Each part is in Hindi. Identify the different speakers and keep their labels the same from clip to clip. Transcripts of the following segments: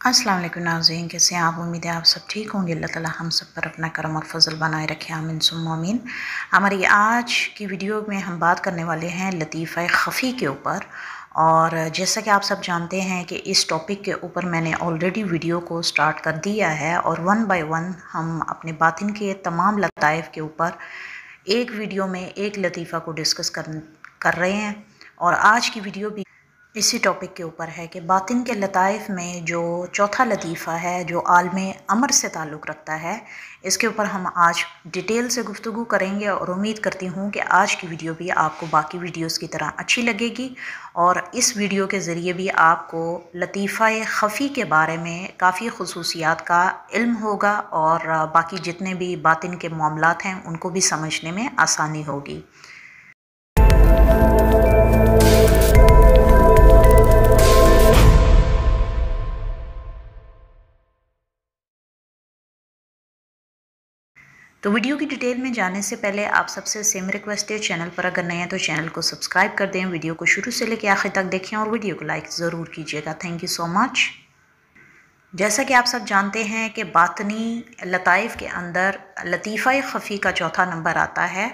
Speaker 1: अस्सलाम वालेकुम नाज़रीन, कैसे हैं आप। उम्मीद है आप सब ठीक होंगे। अल्लाह ताला हम सब पर अपना करम और फजल बनाए रखे, आमीन सुम्मा आमीन। हमारी आज की वीडियो में हम बात करने वाले हैं लतीफ़ा ख़फ़ी के ऊपर। और जैसा कि आप सब जानते हैं कि इस टॉपिक के ऊपर मैंने ऑलरेडी वीडियो को स्टार्ट कर दिया है और वन बाय वन हम अपने बातिन के तमाम लताइफ़ के ऊपर एक वीडियो में एक लतीफ़ा को डिस्कस कर रहे हैं। और आज की वीडियो भी इसी टॉपिक के ऊपर है कि बातिन के लताइफ़ में जो चौथा लतीफ़ा है जो आलम अमर से ताल्लुक़ रखता है, इसके ऊपर हम आज डिटेल से गुफ्तगू करेंगे और उम्मीद करती हूँ कि आज की वीडियो भी आपको बाकी वीडियोस की तरह अच्छी लगेगी और इस वीडियो के ज़रिए भी आपको लतीफ़ा ख़फ़ी के बारे में काफ़ी ख़ुसूसियात का इल्म होगा और बाकी जितने भी बातिन के मामलात हैं उनको भी समझने में आसानी होगी। तो वीडियो की डिटेल में जाने से पहले आप सबसे सेम रिक्वेस्ट है, चैनल पर अगर नए हैं तो चैनल को सब्सक्राइब कर दें, वीडियो को शुरू से लेकर आखिर तक देखें और वीडियो को लाइक ज़रूर कीजिएगा। Thank you so much. जैसा कि आप सब जानते हैं कि बातनी लताइफ़ के अंदर लतीफ़ा ख़फ़ी का चौथा नंबर आता है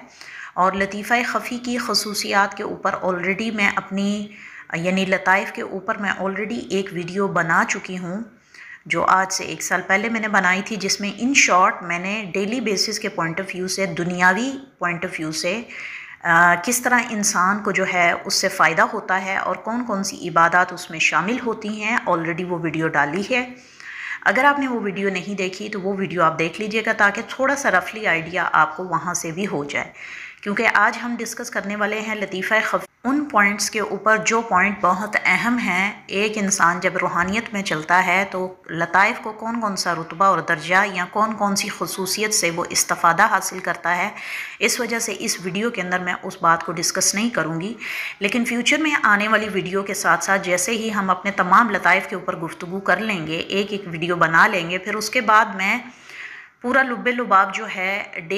Speaker 1: और लतीफ़ा ख़फ़ी की खसूसियात के ऊपर ऑलरेडी मैं अपनी यानी लताइफ़ के ऊपर मैं ऑलरेडी एक वीडियो बना चुकी हूँ जो आज से 1 साल पहले मैंने बनाई थी, जिसमें इन शॉर्ट मैंने डेली बेसिस के पॉइंट ऑफ व्यू से, दुनियावी पॉइंट ऑफ व्यू से किस तरह इंसान को जो है उससे फ़ायदा होता है और कौन कौन सी इबादत उसमें शामिल होती हैं, ऑलरेडी वो वीडियो डाली है। अगर आपने वो वीडियो नहीं देखी तो वो वीडियो आप देख लीजिएगा ताकि थोड़ा सा रफली आइडिया आपको वहाँ से भी हो जाए, क्योंकि आज हम डिस्कस करने वाले हैं लतीफ़ा ख़फ़ी उन पॉइंट्स के ऊपर जो पॉइंट बहुत अहम हैं। एक इंसान जब रूहानियत में चलता है तो लताइफ़ को कौन कौन सा रुतबा और दर्जा या कौन कौन सी खसूसियत से वो इस्तिफ़ादा हासिल करता है, इस वजह से इस वीडियो के अंदर मैं उस बात को डिस्कस नहीं करूँगी। लेकिन फ्यूचर में आने वाली वीडियो के साथ साथ जैसे ही हम अपने तमाम लताइफ़ के ऊपर गुफ्तगू कर लेंगे, एक एक वीडियो बना लेंगे, फिर उसके बाद मैं पूरा लुब्बे लुबाब जो है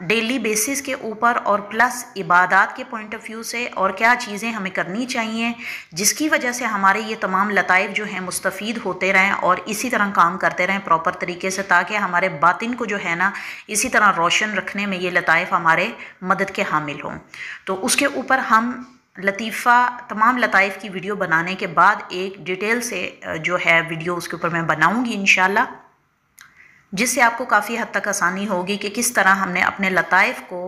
Speaker 1: डेली बेसिस के ऊपर और प्लस इबादत के पॉइंट ऑफ व्यू से और क्या चीज़ें हमें करनी चाहिए जिसकी वजह से हमारे ये तमाम लताइफ़ जो हैं मुस्तफ़ीद होते रहें और इसी तरह काम करते रहें प्रॉपर तरीके से, ताकि हमारे बातिन को जो है ना इसी तरह रोशन रखने में ये लताइफ़ हमारे मदद के हामिल हों। तो उसके ऊपर हम तमाम लताइफ़ की वीडियो बनाने के बाद एक डिटेल से जो है वीडियो उसके ऊपर मैं बनाऊँगी इंशाल्लाह, जिससे आपको काफ़ी हद तक आसानी होगी कि किस तरह हमने अपने लताइफ़ को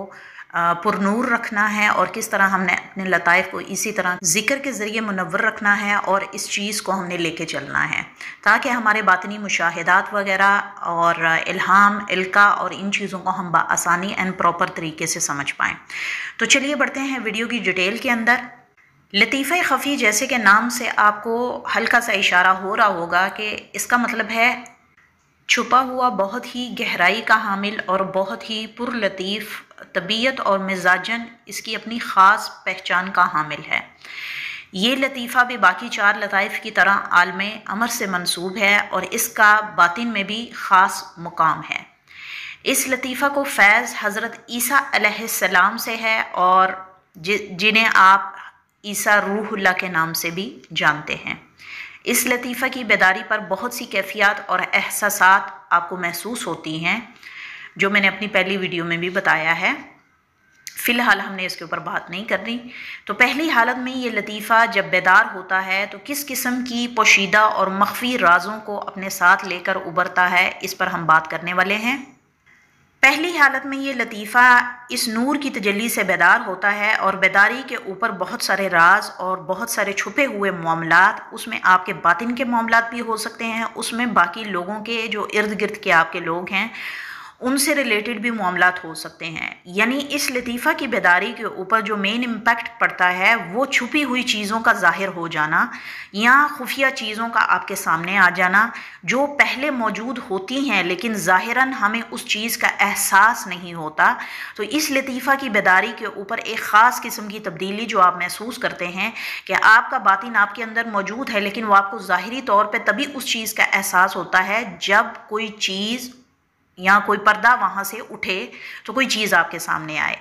Speaker 1: पुरनूर रखना है और किस तरह हमने अपने लताइफ़ को इसी तरह ज़िक्र के ज़रिए मुनव्वर रखना है और इस चीज़ को हमने लेके चलना है ताकि हमारे बातिनी मुशाहिदात वगैरह और इल्हाम, इल्का और इन चीज़ों को हम आसानी एंड प्रॉपर तरीके से समझ पाएँ। तो चलिए बढ़ते हैं वीडियो की डिटेल के अंदर। लतीफ़ा ख़फ़ी जैसे कि नाम से आपको हल्का सा इशारा हो रहा होगा कि इसका मतलब है छुपा हुआ, बहुत ही गहराई का हामिल और बहुत ही पुरलतीफ़ तबीयत और मिजाजन इसकी अपनी ख़ास पहचान का हामिल है। ये लतीफ़ा भी बाकी 4 लताइफ़ की तरह आलम अमर से मंसूब है और इसका बातिन में भी ख़ास मुकाम है। इस लतीफ़ा को फैज़ हज़रत ईसा अलैहिस्सलाम से है और जिन्हें आप ईसा रूहुल्लाह के नाम से भी जानते हैं। इस लतीफ़ा की बेदारी पर बहुत सी कैफियत और एहसासात आपको महसूस होती हैं, जो मैंने अपनी पहली वीडियो में भी बताया है। फ़िलहाल हमने इसके ऊपर बात नहीं कर रही। तो पहली हालत में ये लतीफ़ा जब बेदार होता है तो किस किस्म की पोशीदा और मख्फी राज़ों को अपने साथ लेकर उभरता है, इस पर हम बात करने वाले हैं। पहली हालत में ये लतीफ़ा इस नूर की तजल्ली से बेदार होता है और बेदारी के ऊपर बहुत सारे राज और बहुत सारे छुपे हुए मामलात, उसमें आपके बातिन के मामलात भी हो सकते हैं, उसमें बाकी लोगों के जो इर्द गिर्द के आपके लोग हैं उनसे रिलेटेड भी मामलात हो सकते हैं। यानी इस लतीफ़ा की बेदारी के ऊपर जो मेन इम्पैक्ट पड़ता है वो छुपी हुई चीज़ों का ज़ाहिर हो जाना या खुफिया चीज़ों का आपके सामने आ जाना जो पहले मौजूद होती हैं लेकिन ज़ाहिरन हमें उस चीज़ का एहसास नहीं होता। तो इस लतीफ़ा की बेदारी के ऊपर एक ख़ास किस्म की तब्दीली जो आप महसूस करते हैं कि आपका बातिन आपके अंदर मौजूद है, लेकिन वो आपको ज़ाहिरी तौर पर तभी उस चीज़ का एहसास होता है जब कोई चीज़ या कोई पर्दा वहाँ से उठे तो कोई चीज़ आपके सामने आए।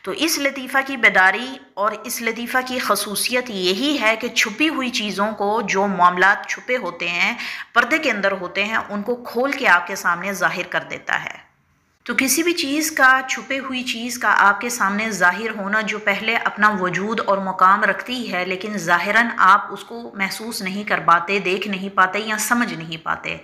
Speaker 1: तो इस लतीफ़ा की बेदारी और इस लतीफ़ा की खसूसियत यही है कि छुपी हुई चीज़ों को, जो मामलात छुपे होते हैं, पर्दे के अंदर होते हैं, उनको खोल के आपके सामने ज़ाहिर कर देता है। तो किसी भी चीज़ का, छुपे हुई चीज़ का आपके सामने ज़ाहिर होना, जो पहले अपना वजूद और मुकाम रखती है लेकिन ज़ाहिरन आप उसको महसूस नहीं कर पाते, देख नहीं पाते या समझ नहीं पाते,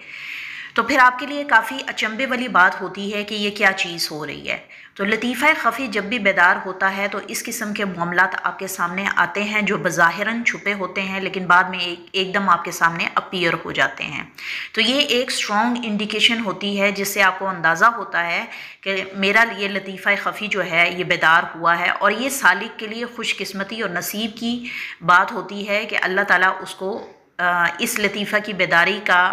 Speaker 1: तो फिर आपके लिए काफ़ी अचंभे वाली बात होती है कि ये क्या चीज़ हो रही है। तो लतीफ़ा ख़फ़ी जब भी बेदार होता है तो इस किस्म के मामलात आपके सामने आते हैं जो बज़ाहिरन छुपे होते हैं लेकिन बाद में एकदम आपके सामने अपीयर हो जाते हैं। तो ये एक स्ट्रॉन्ग इंडिकेशन होती है जिससे आपको अंदाज़ा होता है कि मेरा ये लतीफ़ा ख़फ़ी जो है ये बेदार हुआ है। और ये सालिक के लिए खुशकिस्मती और नसीब की बात होती है कि अल्लाह ताला उसको इस लतीफ़ा की बेदारी का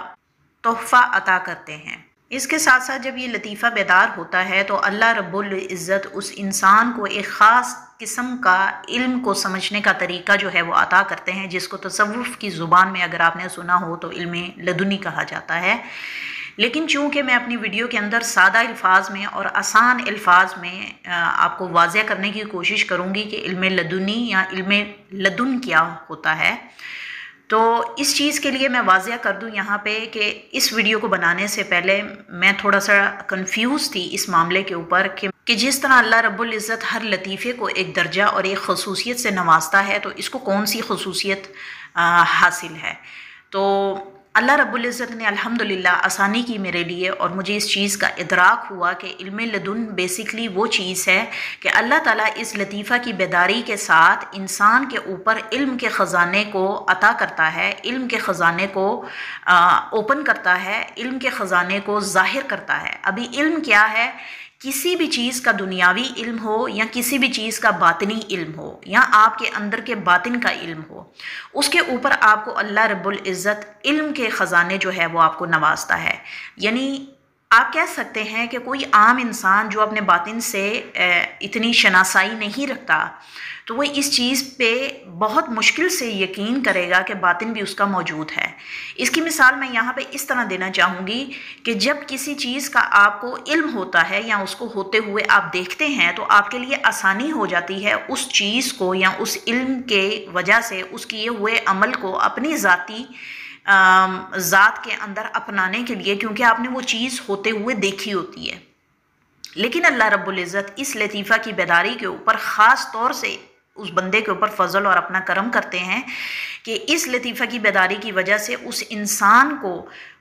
Speaker 1: तोहफ़ा अता करते हैं। इसके साथ साथ जब ये लतीफ़ा बेदार होता है तो अल्लाह रब्बुल इज़्ज़त उस इंसान को एक ख़ास किस्म का इल्म को समझने का तरीका जो है वो अता करते हैं, जिसको तसव्वुफ़ की ज़ुबान में अगर आपने सुना हो तो इल्म लदुनी कहा जाता है। लेकिन चूँकि मैं अपनी वीडियो के अंदर सादा अल्फाज में और आसान अल्फाज में आपको वाज़ह करने की कोशिश करूँगी कि इल्म लदुनी या इल्म लदुन क्या होता है, तो इस चीज़ के लिए मैं वाज़िया कर दूं यहाँ पे कि इस वीडियो को बनाने से पहले मैं थोड़ा सा कंफ्यूज थी इस मामले के ऊपर कि जिस तरह अल्लाह रब्बुल इज़्ज़त हर लतीफ़े को एक दर्जा और एक खसूसियत से नवाजता है, तो इसको कौन सी खसूसियत हासिल है। तो अल्लाह रब्बुल इज़्ज़त ने अल्हम्दुलिल्लाह आसानी की मेरे लिए और मुझे इस चीज़ का इदराक हुआ कि इल्म लदुन बेसिकली वो चीज़ है कि अल्लाह ताला इस लतीफ़ा की बेदारी के साथ इंसान के ऊपर इल्म के ख़जाने को अता करता है, इल्म के ख़जाने को ओपन करता है, इल्म के ख़जाने को ज़ाहिर करता है। अभी इल्म क्या है? किसी भी चीज़ का दुनियावी इल्म हो या किसी भी चीज़ का बातिनी इल्म हो या आपके अंदर के बातिन का इल्म हो, उसके ऊपर आपको अल्लाह रब्बुल इज़्ज़त इल्म के ख़जाने जो है वो आपको नवाजता है। यानी आप कह सकते हैं कि कोई आम इंसान जो अपने बातिन से इतनी शनासाई नहीं रखता, तो वो इस चीज़ पे बहुत मुश्किल से यकीन करेगा कि बातिन भी उसका मौजूद है। इसकी मिसाल मैं यहाँ पे इस तरह देना चाहूँगी कि जब किसी चीज़ का आपको इल्म होता है या उसको होते हुए आप देखते हैं, तो आपके लिए आसानी हो जाती है उस चीज़ को या उस इल्म के वजह से उस किए हुए अमल को अपनी ज़ाती ज़ात के अंदर अपनाने के लिए, क्योंकि आपने वो चीज़ होते हुए देखी होती है। लेकिन अल्लाह रब्बुल इज़्ज़त इस लतीफ़ा की बेदारी के ऊपर ख़ास तौर से उस बंदे के ऊपर फजल और अपना करम करते हैं कि इस लतीफ़ा की बेदारी की वजह से उस इंसान को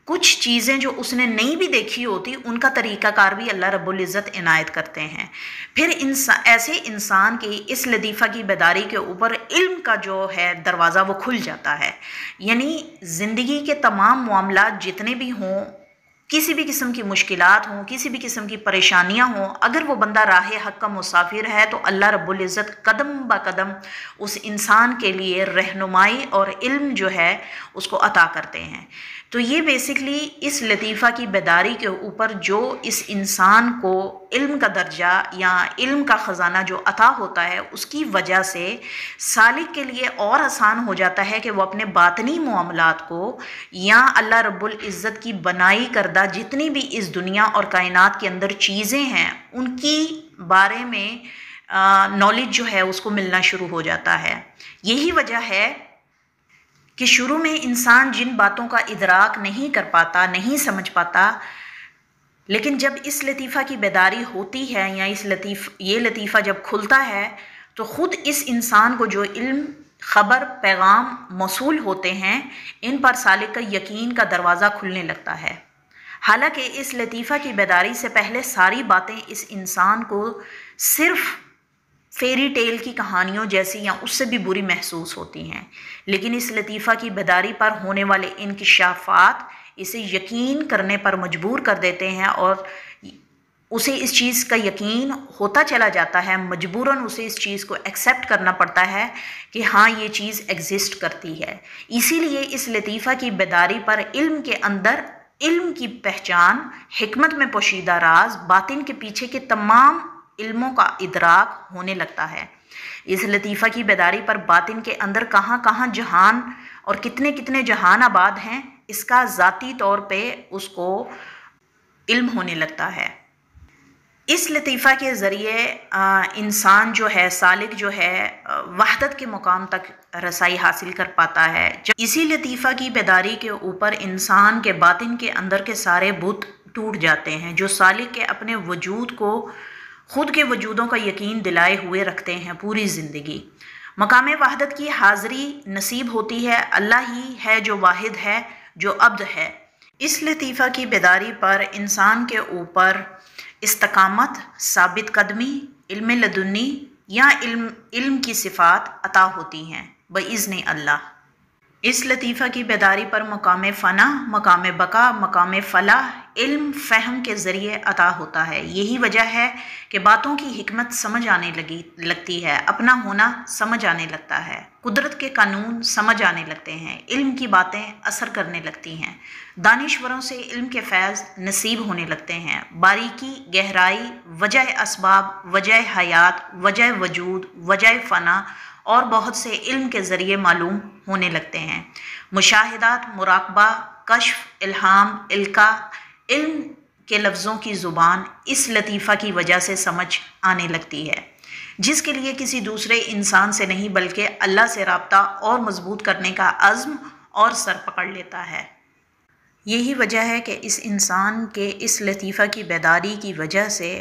Speaker 1: कुछ चीज़ें जो उसने नहीं भी देखी होती उनका तरीक़ाकार भी अल्लाह रब्बुल इज़्ज़त इनायत करते हैं। फिर ऐसे इंसान की इस लतीफ़ा की बेदारी के ऊपर इल्म का जो है दरवाज़ा वो खुल जाता है। यानी ज़िंदगी के तमाम मामलात जितने भी हों, किसी भी किस्म की मुश्किलात हों, किसी भी किस्म की परेशानियां हों, अगर वो बंदा राह हक़ का मुसाफिर है तो अल्लाह रब्बुल इज़्ज़त कदम ब कदम उस इंसान के लिए रहनुमाई और इल्म जो है उसको अता करते हैं। तो ये बेसिकली इस लतीफ़ा की बेदारी के ऊपर जो इस इंसान को इल्म का दर्जा या इल्म का ख़जाना जो अता होता है, उसकी वजह से सालिक के लिए और आसान हो जाता है कि वो अपने बातनी मामलात को या अल्लाह रब्बुल इज़्ज़त की बनाई करदा जितनी भी इस दुनिया और कायनात के अंदर चीज़ें हैं उनकी बारे में नॉलेज जो है उसको मिलना शुरू हो जाता है। यही वजह है कि शुरू में इंसान जिन बातों का इदराक नहीं कर पाता, नहीं समझ पाता, लेकिन जब इस लतीफ़ा की बेदारी होती है या ये लतीफ़ा जब खुलता है तो ख़ुद इस इंसान को जो इल्म, ख़बर, पैगाम मौसूल होते हैं, इन पर सालिक का यकीन का दरवाज़ा खुलने लगता है। हालांकि इस लतीफ़ा की बेदारी से पहले सारी बातें इस इंसान को सिर्फ़ फेरी टेल की कहानियों जैसी या उससे भी बुरी महसूस होती हैं, लेकिन इस लतीफ़ा की बेदारी पर होने वाले इंकिशाफ़ात इसे यकीन करने पर मजबूर कर देते हैं और उसे इस चीज़ का यकीन होता चला जाता है, मजबूरन उसे इस चीज़ को एक्सेप्ट करना पड़ता है कि हाँ ये चीज़ एग्जिस्ट करती है। इसीलिए इस लतीफ़ा की बेदारी पर इल्म के अंदर इल्म की पहचान, हिकमत में पोशीदा राज, बातिन के पीछे के तमाम इल्मों का इदराक होने लगता है। इस लतीफ़ा की बेदारी पर बातिन के अंदर कहाँ कहाँ जहान और कितने कितने जहान आबाद हैं, इसका ज़ाती तौर पे उसको इल्म होने लगता है। इस लतीफ़ा के ज़रिए इंसान जो है, सालिक जो है, वहदत के मुकाम तक रसाई हासिल कर पाता है। जब इसी लतीफ़ा की बेदारी के ऊपर इंसान के बातिन के अंदर के सारे बुत टूट जाते हैं, जो सालिक के अपने वजूद को, खुद के वजूदों का यकीन दिलाए हुए रखते हैं पूरी ज़िंदगी। मकाम वहदत की हाज़री नसीब होती है। अल्लाह ही है जो वाहिद है, जो अब्द है। इस लतीफ़ा की बेदारी पर इंसान के ऊपर इस्तकामत, साबित कदमी, इल्म लदुन्नी या इल्म की सिफ़ात अता होती हैं बइज़्न अल्लाह। इस लतीफ़ा की बेदारी पर मकाम फ़ना, मकाम बका, मकाम फ़लाह, इल्म फ़हम के ज़रिए अता होता है। यही वजह है कि बातों की हिकमत समझ आने लगती है, अपना होना समझ आने लगता है, कुदरत के कानून समझ आने लगते हैं, इल्म की बातें असर करने लगती हैं, दानिश्वरों से इल्म के फैज़ नसीब होने लगते हैं, बारीकी, गहराई, वजह असबाब, वजह हयात, वजह वजूद, वजह फ़ना और बहुत से इल्म के ज़रिए मालूम होने लगते हैं। मुशाहिदात, मुराकबा, कश्फ, इल्हाम, इल्का, इल्म के लफ्ज़ों की ज़ुबान इस लतीफ़ा की वजह से समझ आने लगती है, जिसके लिए किसी दूसरे इंसान से नहीं बल्कि अल्लाह से रब्ता और मजबूत करने का अज़्म और सर पकड़ लेता है। यही वजह है कि इस इंसान के इस लतीफ़ा की बेदारी की वजह से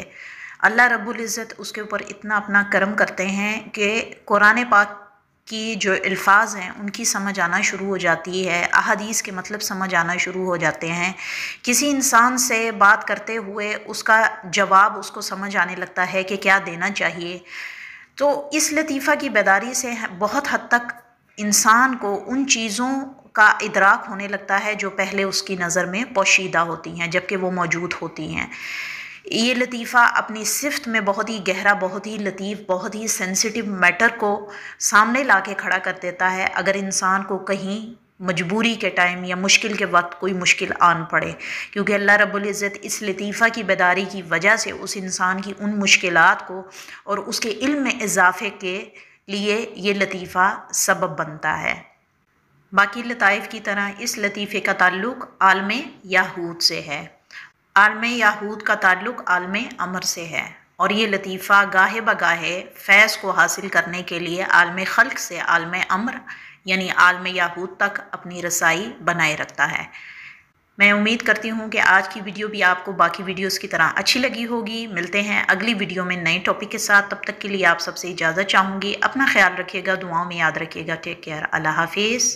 Speaker 1: अल्लाह रब्बुल इज़्ज़त उसके ऊपर इतना अपना करम करते हैं कि कुरान पाक की जो अल्फाज हैं उनकी समझ आना शुरू हो जाती है, अहादीस के मतलब समझ आना शुरू हो जाते हैं। किसी इंसान से बात करते हुए उसका जवाब उसको समझ आने लगता है कि क्या देना चाहिए। तो इस लतीफ़ा की बेदारी से बहुत हद तक इंसान को उन चीज़ों का इदराक होने लगता है जो पहले उसकी नज़र में पोशीदा होती हैं, जबकि वो मौजूद होती हैं। ये लतीफ़ा अपनी सिफ्त में बहुत ही गहरा, बहुत ही लतीफ़, बहुत ही सेंसिटिव मैटर को सामने ला के खड़ा कर देता है अगर इंसान को कहीं मजबूरी के टाइम या मुश्किल के वक्त कोई मुश्किल आन पड़े, क्योंकि अल्लाह रब्बुल इज़्ज़त इस लतीफ़ा की बेदारी की वजह से उस इंसान की उन मुश्किलात को और उसके इल्म में इजाफ़े के लिए ये लतीफ़ा सबब बनता है। बाकी लताइफ़ की तरह इस लतीफ़े का ताल्लुक़ आलम याहूद से है। आलम याहूद का ताल्लुक़ आलम अमर से है और ये लतीफ़ा गाहे बगाहे फैज़ को हासिल करने के लिए आलम खल्क़ से आलम अमर यानी आलम याहूद तक अपनी रसाई बनाए रखता है। मैं उम्मीद करती हूँ कि आज की वीडियो भी आपको बाकी वीडियोस की तरह अच्छी लगी होगी। मिलते हैं अगली वीडियो में नए टॉपिक के साथ। तब तक के लिए आप सबसे इजाज़त चाहूँगी। अपना ख्याल रखिएगा, दुआओं में याद रखिएगा। Take care. अल्लाह हाफिज़।